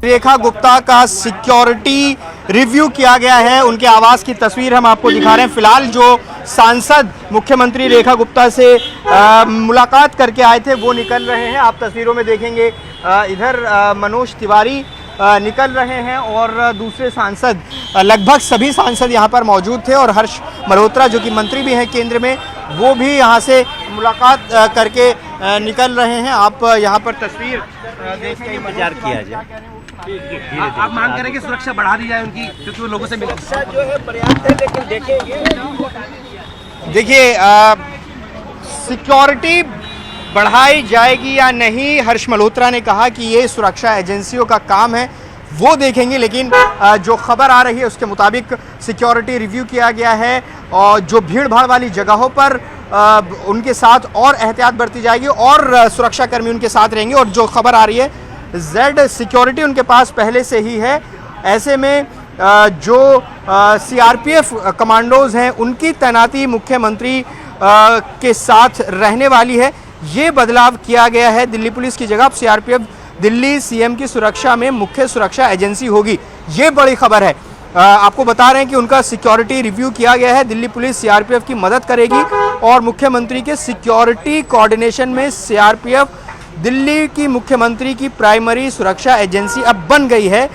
रेखा गुप्ता का security review किया गया है। उनके आवास की तस्वीर हम आपको दिखा रहे हैं। फिलहाल जो सांसद मुख्यमंत्री रेखा गुप्ता से मुलाकात करके आए थे वो निकल रहे हैं। आप तस्वीरों में देखेंगे इधर मनोज तिवारी निकल रहे हैं और दूसरे सांसद, लगभग सभी सांसद यहाँ पर मौजूद थे और हर्ष मल्होत्रा जो कि मंत्री भी हैं केंद्र में, वो भी यहाँ से मुलाकात करके निकल रहे हैं। आप यहाँ पर तस्वीर देख के इंतजार किया जाए। आप मांग करें कि सुरक्षा बढ़ा दी जाए उनकी, क्योंकि वो लोगों से सुरक्षा जो है पर्याप्त है, लेकिन देखिए सिक्योरिटी बढ़ाई जाएगी या नहीं, हर्ष मल्होत्रा ने कहा कि ये सुरक्षा एजेंसियों का काम है, वो देखेंगे। लेकिन जो खबर आ रही है उसके मुताबिक सिक्योरिटी रिव्यू किया गया है और जो भीड़ भाड़ वाली जगहों पर उनके साथ और एहतियात बरती जाएगी और सुरक्षाकर्मी उनके साथ रहेंगे। और जो खबर आ रही है जेड सिक्योरिटी उनके पास पहले से ही है। ऐसे में जो सीआरपीएफ कमांडोज हैं उनकी तैनाती मुख्यमंत्री के साथ रहने वाली है। ये बदलाव किया गया है। दिल्ली पुलिस की जगह सीआरपीएफ दिल्ली सीएम की सुरक्षा में मुख्य सुरक्षा एजेंसी होगी। ये बड़ी खबर है। आपको बता रहे हैं कि उनका सिक्योरिटी रिव्यू किया गया है। दिल्ली पुलिस सीआरपीएफ की मदद करेगी और मुख्यमंत्री के सिक्योरिटी कोऑर्डिनेशन में सीआरपीएफ दिल्ली की मुख्यमंत्री की प्राइमरी सुरक्षा एजेंसी अब बन गई है।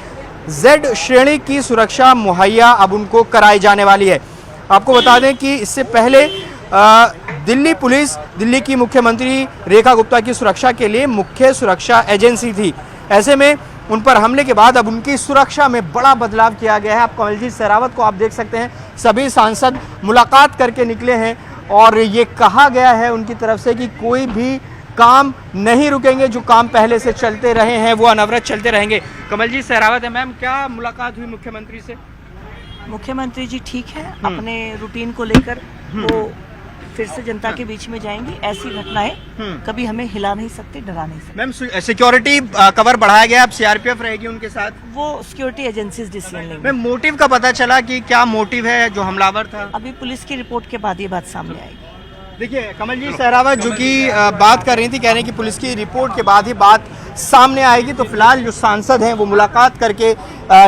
जेड श्रेणी की सुरक्षा मुहैया अब उनको कराई जाने वाली है। आपको बता दें कि इससे पहले दिल्ली पुलिस दिल्ली की मुख्यमंत्री रेखा गुप्ता की सुरक्षा के लिए मुख्य सुरक्षा एजेंसी थी। ऐसे में उन पर हमले के बाद अब उनकी सुरक्षा में बड़ा बदलाव किया गया है। आप कमलजीत शेरावत को आप देख सकते हैं, सभी सांसद मुलाकात करके निकले हैं और ये कहा गया है उनकी तरफ से कि कोई भी काम नहीं रुकेंगे, जो काम पहले से चलते रहे हैं वो अनवरत चलते रहेंगे। कमलजीत शेरावत है मैम, क्या मुलाकात हुई मुख्यमंत्री से? मुख्यमंत्री जी ठीक है, अपने रूटीन को लेकर वो फिर से जनता के बीच में जाएंगी। ऐसी घटनाएं कभी हमें हिला नहीं सकती, डरा नहीं सकती। मैम सिक्योरिटी कवर बढ़ाया गया, अब सीआरपीएफ रहेगी उनके साथ। वो सिक्योरिटी एजेंसीज डिसीजन लेंगी। मैम मोटिव का पता चला कि क्या मोटिव है जो हमलावर था? अभी पुलिस की रिपोर्ट के बाद ये बात सामने आएगी। देखिए कमलजीत शेरावत जो कि बात कर रही थी, कह रहे हैं कि पुलिस की रिपोर्ट के बाद ही बात सामने आएगी। तो फिलहाल जो सांसद हैं वो मुलाकात करके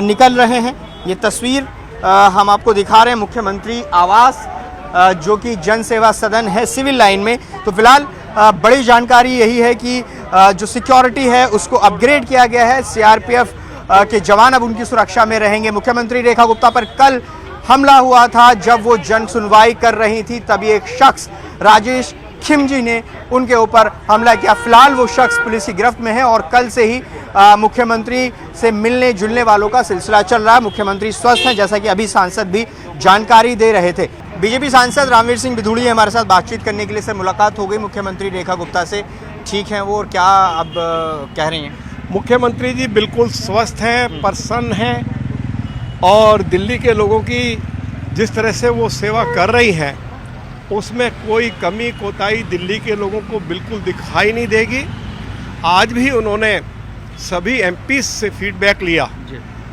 निकल रहे हैं। ये तस्वीर हम आपको दिखा रहे हैं मुख्यमंत्री आवास जो कि जन सेवा सदन है सिविल लाइन में। तो फिलहाल बड़ी जानकारी यही है कि जो सिक्योरिटी है उसको अपग्रेड किया गया है। सीआरपीएफ के जवान अब उनकी सुरक्षा में रहेंगे। मुख्यमंत्री रेखा गुप्ता पर कल हमला हुआ था जब वो जन सुनवाई कर रही थी, तभी एक शख्स राजेश खिमजी ने उनके ऊपर हमला किया। फिलहाल वो शख्स पुलिस की गिरफ्त में है और कल से ही मुख्यमंत्री से मिलने जुलने वालों का सिलसिला चल रहा है। मुख्यमंत्री स्वस्थ हैं, जैसा कि अभी सांसद भी जानकारी दे रहे थे। बीजेपी सांसद रामवीर सिंह बिधूड़ी हमारे साथ बातचीत करने के लिए सर मुलाकात हो गई मुख्यमंत्री रेखा गुप्ता से, ठीक हैं वो और क्या अब कह रही हैं? मुख्यमंत्री जी बिल्कुल स्वस्थ हैं, प्रसन्न हैं और दिल्ली के लोगों की जिस तरह से वो सेवा कर रही हैं उसमें कोई कमी कोताही दिल्ली के लोगों को बिल्कुल दिखाई नहीं देगी। आज भी उन्होंने सभी एमपी से फीडबैक लिया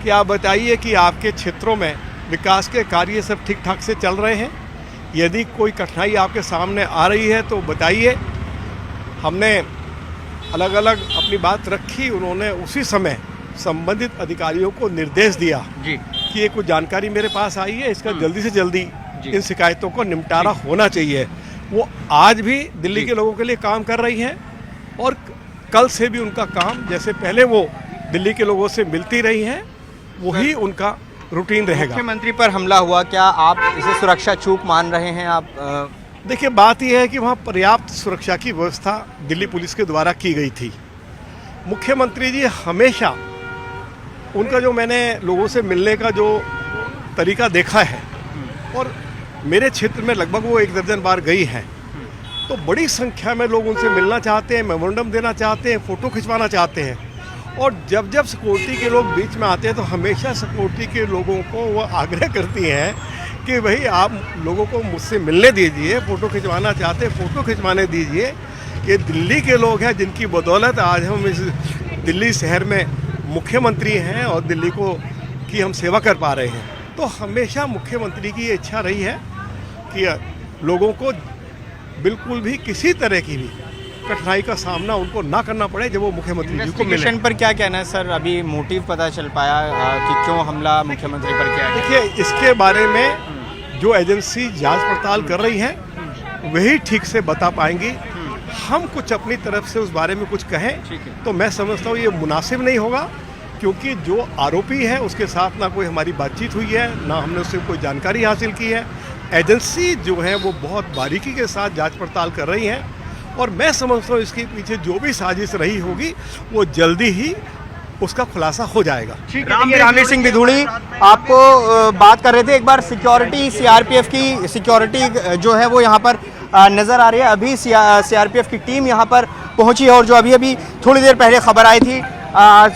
कि आप बताइए कि आपके क्षेत्रों में विकास के कार्य सब ठीक ठाक से चल रहे हैं, यदि कोई कठिनाई आपके सामने आ रही है तो बताइए। हमने अलग अलग अपनी बात रखी, उन्होंने उसी समय संबंधित अधिकारियों को निर्देश दिया कि ये कुछ जानकारी मेरे पास आई है, इसका जल्दी से जल्दी इन शिकायतों को निपटारा होना चाहिए। वो आज भी दिल्ली के लोगों के लिए काम कर रही हैं और कल से भी उनका काम, जैसे पहले वो दिल्ली के लोगों से मिलती रही हैं, वही उनका रूटीन रहेगा। मुख्यमंत्री पर हमला हुआ, क्या आप इसे सुरक्षा चूक मान रहे हैं? आप देखिए बात यह है कि वहाँ पर्याप्त सुरक्षा की व्यवस्था दिल्ली पुलिस के द्वारा की गई थी। मुख्यमंत्री जी हमेशा उनका जो मैंने लोगों से मिलने का जो तरीका देखा है और मेरे क्षेत्र में लगभग वो 1 दर्जन बार गई हैं, तो बड़ी संख्या में लोग उनसे मिलना चाहते हैं, मेमोरेंडम देना चाहते हैं, फ़ोटो खिंचवाना चाहते हैं। और जब जब सिक्योरिटी के लोग बीच में आते हैं तो हमेशा सिक्योरिटी के लोगों को वो आग्रह करती हैं कि भाई आप लोगों को मुझसे मिलने दीजिए, फ़ोटो खिंचवाना चाहते हैं फ़ोटो खिंचवाने दीजिए। ये दिल्ली के लोग हैं जिनकी बदौलत आज हम इस दिल्ली शहर में मुख्यमंत्री हैं और दिल्ली को की हम सेवा कर पा रहे हैं। तो हमेशा मुख्यमंत्री की ये इच्छा रही है कि लोगों को बिल्कुल भी किसी तरह की भी कठिनाई का सामना उनको ना करना पड़े जब वो मुख्यमंत्री जी को मिले। इन्वेस्टिगेशन पर क्या कहना है सर? अभी मोटिव पता चल पाया कि क्यों हमला मुख्यमंत्री पर किया गया? देखिए, इसके बारे में जो एजेंसी जांच पड़ताल कर रही है वही ठीक से बता पाएंगी। हम कुछ अपनी तरफ से उस बारे में कुछ कहें तो मैं समझता हूँ ये मुनासिब नहीं होगा, क्योंकि जो आरोपी है उसके साथ ना कोई हमारी बातचीत हुई है, ना हमने उससे कोई जानकारी हासिल की है। एजेंसी जो है वो बहुत बारीकी के साथ जांच पड़ताल कर रही है और मैं समझता हूँ इसके पीछे जो भी साजिश रही होगी वो जल्दी ही उसका खुलासा हो जाएगा। ठीक है, रामवीर सिंह बिधूड़ी आपको बात कर रहे थे। एक बार सिक्योरिटी, सीआरपीएफ की सिक्योरिटी जो है वो यहाँ पर नज़र आ रही है। अभी सीआरपीएफ की टीम यहाँ पर पहुंची है और जो अभी अभी थोड़ी देर पहले खबर आई थी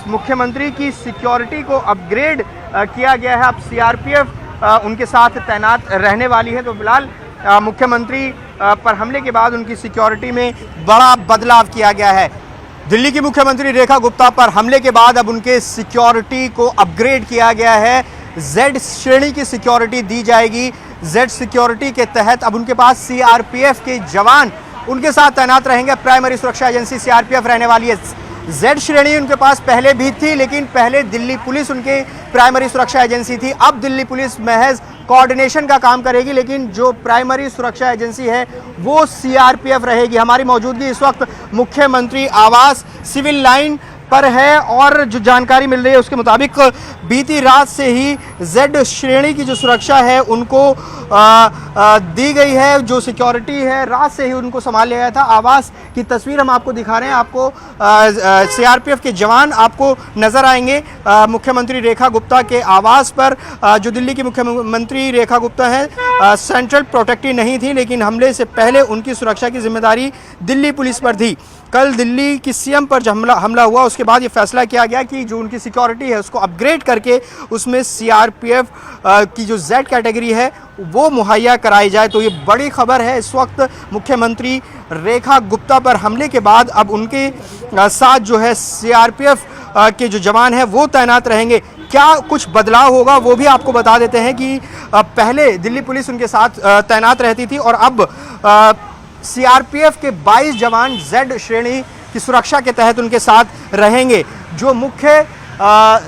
मुख्यमंत्री की सिक्योरिटी को अपग्रेड किया गया है। अब सीआरपीएफ उनके साथ तैनात रहने वाली है। तो फिलहाल मुख्यमंत्री पर हमले के बाद उनकी सिक्योरिटी में बड़ा बदलाव किया गया है। दिल्ली की मुख्यमंत्री रेखा गुप्ता पर हमले के बाद अब उनके सिक्योरिटी को अपग्रेड किया गया है। जेड श्रेणी की सिक्योरिटी दी जाएगी। जेड सिक्योरिटी के तहत अब उनके पास सीआरपीएफ के जवान उनके साथ तैनात रहेंगे। प्राइमरी सुरक्षा एजेंसी सीआरपीएफ रहने वाली है। जेड श्रेणी उनके पास पहले भी थी, लेकिन पहले दिल्ली पुलिस उनके प्राइमरी सुरक्षा एजेंसी थी। अब दिल्ली पुलिस महज कोऑर्डिनेशन का काम करेगी, लेकिन जो प्राइमरी सुरक्षा एजेंसी है वो सीआरपीएफ रहेगी। हमारी मौजूदगी इस वक्त मुख्यमंत्री आवास सिविल लाइन पर है और जो जानकारी मिल रही है उसके मुताबिक बीती रात से ही जेड श्रेणी की जो सुरक्षा है उनको दी गई है। जो सिक्योरिटी है रात से ही उनको संभाल लिया गया था। आवास की तस्वीर हम आपको दिखा रहे हैं। आपको सीआरपीएफ के जवान आपको नजर आएंगे मुख्यमंत्री रेखा गुप्ता के आवास पर। जो दिल्ली की मुख्यमंत्री रेखा गुप्ता हैं सेंट्रल प्रोटेक्टी नहीं थी, लेकिन हमले से पहले उनकी सुरक्षा की जिम्मेदारी दिल्ली पुलिस पर थी। कल दिल्ली की सीएम पर जब हमला हुआ उसके बाद ये फैसला किया गया कि जो उनकी सिक्योरिटी है उसको अपग्रेड करके उसमें सीआरपीएफ की जो जेड कैटेगरी है वो मुहैया कराई जाए। तो ये बड़ी खबर है। इस वक्त मुख्यमंत्री रेखा गुप्ता पर हमले के बाद अब उनके साथ जो है सीआरपीएफ के जो जवान हैं वो तैनात रहेंगे। क्या कुछ बदलाव होगा वो भी आपको बता देते हैं कि पहले दिल्ली पुलिस उनके साथ तैनात रहती थी और अब सीआरपीएफ के 22 जवान जेड श्रेणी की सुरक्षा के तहत उनके साथ रहेंगे। जो मुख्य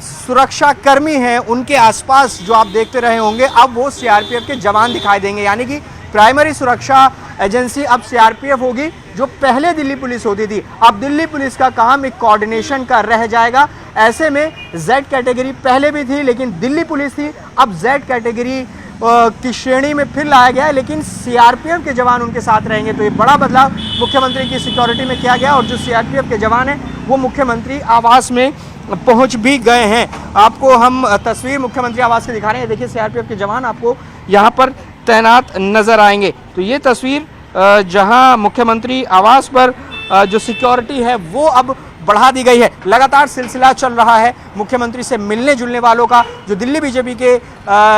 सुरक्षा कर्मी हैं उनके आसपास जो आप देखते रहे होंगे अब वो सीआरपीएफ के जवान दिखाई देंगे, यानी कि प्राइमरी सुरक्षा एजेंसी अब सीआरपीएफ होगी जो पहले दिल्ली पुलिस होती थी। अब दिल्ली पुलिस का काम एक कोऑर्डिनेशन का रह जाएगा। ऐसे में जेड कैटेगरी पहले भी थी लेकिन दिल्ली पुलिस थी, अब जेड कैटेगरी की श्रेणी में फिर लाया गया है, लेकिन सीआरपीएफ के जवान उनके साथ रहेंगे। तो ये बड़ा बदलाव मुख्यमंत्री की सिक्योरिटी में किया गया और जो सीआरपीएफ के जवान हैं वो मुख्यमंत्री आवास में पहुंच भी गए हैं। आपको हम तस्वीर मुख्यमंत्री आवास की दिखा रहे हैं। देखिए सीआरपीएफ के जवान आपको यहाँ पर तैनात नजर आएंगे। तो ये तस्वीर जहां मुख्यमंत्री आवास पर जो सिक्योरिटी है वो अब बढ़ा दी गई है। लगातार सिलसिला चल रहा है मुख्यमंत्री से मिलने जुलने वालों का। जो दिल्ली बीजेपी के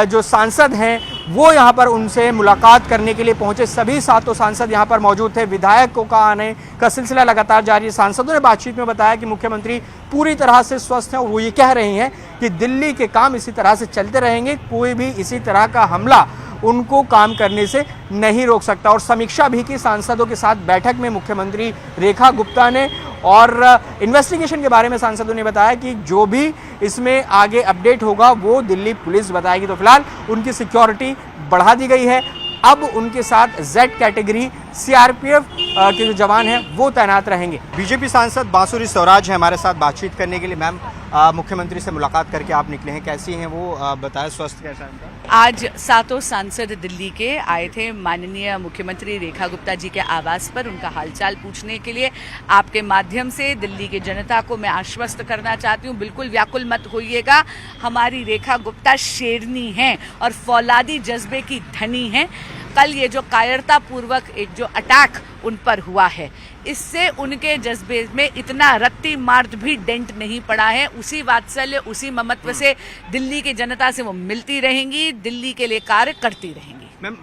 जो सांसद हैं वो यहाँ पर उनसे मुलाकात करने के लिए पहुंचे। सभी सातों सांसद यहाँ पर मौजूद थे। विधायकों का आने का सिलसिला लगातार जारी है। सांसदों ने बातचीत में बताया कि मुख्यमंत्री पूरी तरह से स्वस्थ हैं और वो ये कह रही हैं कि दिल्ली के काम इसी तरह से चलते रहेंगे। कोई भी इसी तरह का हमला उनको काम करने से नहीं रोक सकता। और समीक्षा भी की सांसदों के साथ बैठक में मुख्यमंत्री रेखा गुप्ता ने और इन्वेस्टिगेशन के बारे में सांसदों ने बताया कि जो भी इसमें आगे अपडेट होगा वो दिल्ली पुलिस बताएगी। तो फिलहाल उनकी सिक्योरिटी बढ़ा दी गई है। अब उनके साथ जेड कैटेगरी सीआरपीएफ के जो जवान हैं वो तैनात रहेंगे। बीजेपी सांसद बांसुरी स्वराज है हमारे साथ बातचीत करने के लिए। मैम, मुख्यमंत्री से मुलाकात करके आप निकले हैं, कैसी हैं वो बताएं, स्वस्थ कैसा है उनका? आज सातों सांसद दिल्ली के आए थे माननीय मुख्यमंत्री रेखा गुप्ता जी के आवास पर उनका हालचाल पूछने के लिए। आपके माध्यम से दिल्ली की जनता को मैं आश्वस्त करना चाहती हूँ, बिल्कुल व्याकुल मत होइएगा। हमारी रेखा गुप्ता शेरनी हैं और फौलादी जज्बे की धनी हैं। कल ये जो कायरतापूर्वक एक जो अटैक उन पर हुआ है, इससे उनके जज्बे में इतना रत्ती मार्च भी डेंट नहीं पड़ा है। उसी वात्सल्य, उसी ममत्व से दिल्ली की जनता से वो मिलती रहेंगी, दिल्ली के लिए कार्य करती रहेंगी। मैम,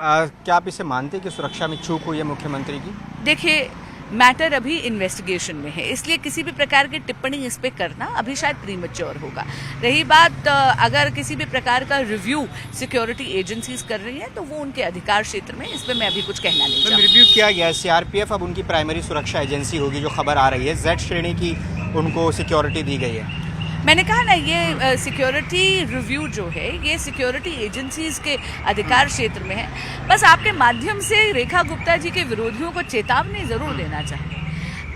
क्या आप इसे मानते हैं कि सुरक्षा में चूक हुई है मुख्यमंत्री की? देखिए, मैटर अभी इन्वेस्टिगेशन में है, इसलिए किसी भी प्रकार की टिप्पणी इस पे करना अभी शायद प्रीमेच्योर होगा। रही बात अगर किसी भी प्रकार का रिव्यू सिक्योरिटी एजेंसीज कर रही हैं तो वो उनके अधिकार क्षेत्र में, इस पे मैं अभी कुछ कहना नहीं चाहूँगी। रिव्यू किया गया है, सीआरपीएफ अब उनकी प्राइमरी सुरक्षा एजेंसी होगी, जो खबर आ रही है जेड श्रेणी की उनको सिक्योरिटी दी गई है। मैंने कहा ना, ये सिक्योरिटी रिव्यू जो है ये सिक्योरिटी एजेंसीज के अधिकार क्षेत्र में है। बस आपके माध्यम से रेखा गुप्ता जी के विरोधियों को चेतावनी जरूर देना चाहिए,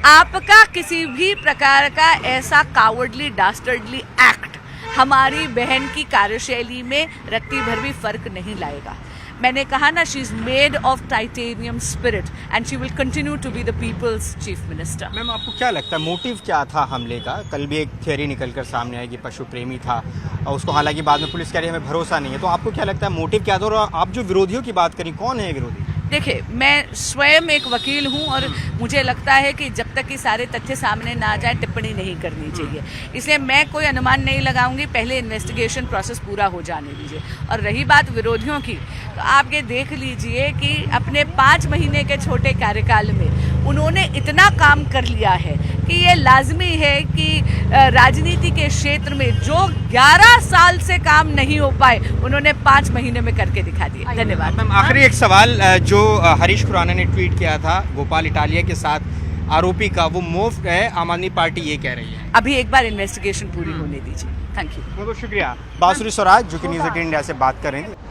आपका किसी भी प्रकार का ऐसा कावर्डली डास्टर्डली एक्ट हमारी बहन की कार्यशैली में रत्ती भर भी फर्क नहीं लाएगा। मैंने कहा ना, she is made of titanium spirit and she will continue to be the people's chief minister. Ma'am, आपको क्या लगता है मोटिव क्या था हमले का? कल भी एक थियरी निकलकर सामने आई कि पशु प्रेमी था, और उसको हालांकि बाद में पुलिस कह रही है हमें भरोसा नहीं है, तो आपको क्या लगता है मोटिव क्या था? और आप जो विरोधियों की बात करी, कौन है विरोधी? देखिए, मैं स्वयं एक वकील हूं और मुझे लगता है कि जब तक कि सारे तथ्य सामने ना आ जाए टिप्पणी नहीं करनी चाहिए, इसलिए मैं कोई अनुमान नहीं लगाऊंगी। पहले इन्वेस्टिगेशन प्रोसेस पूरा हो जाने दीजिए। और रही बात विरोधियों की, तो आप ये देख लीजिए कि अपने 5 महीने के छोटे कार्यकाल में उन्होंने इतना काम कर लिया है कि ये लाजमी है कि राजनीति के क्षेत्र में जो 11 साल से काम नहीं हो पाए उन्होंने 5 महीने में करके दिखा दिया। धन्यवाद। मैम, आखिरी एक सवाल, जो हरीश खुराना ने ट्वीट किया था गोपाल इटालिया के साथ आरोपी का, वो मुफ्त है, आम आदमी पार्टी ये कह रही है। अभी एक बार इन्वेस्टिगेशन पूरी होने दीजिए। Thank you. बहुत बहुत शुक्रिया। बांसुरी स्वराज जो कि न्यूज़ 18 इंडिया से बात कर रहे थे।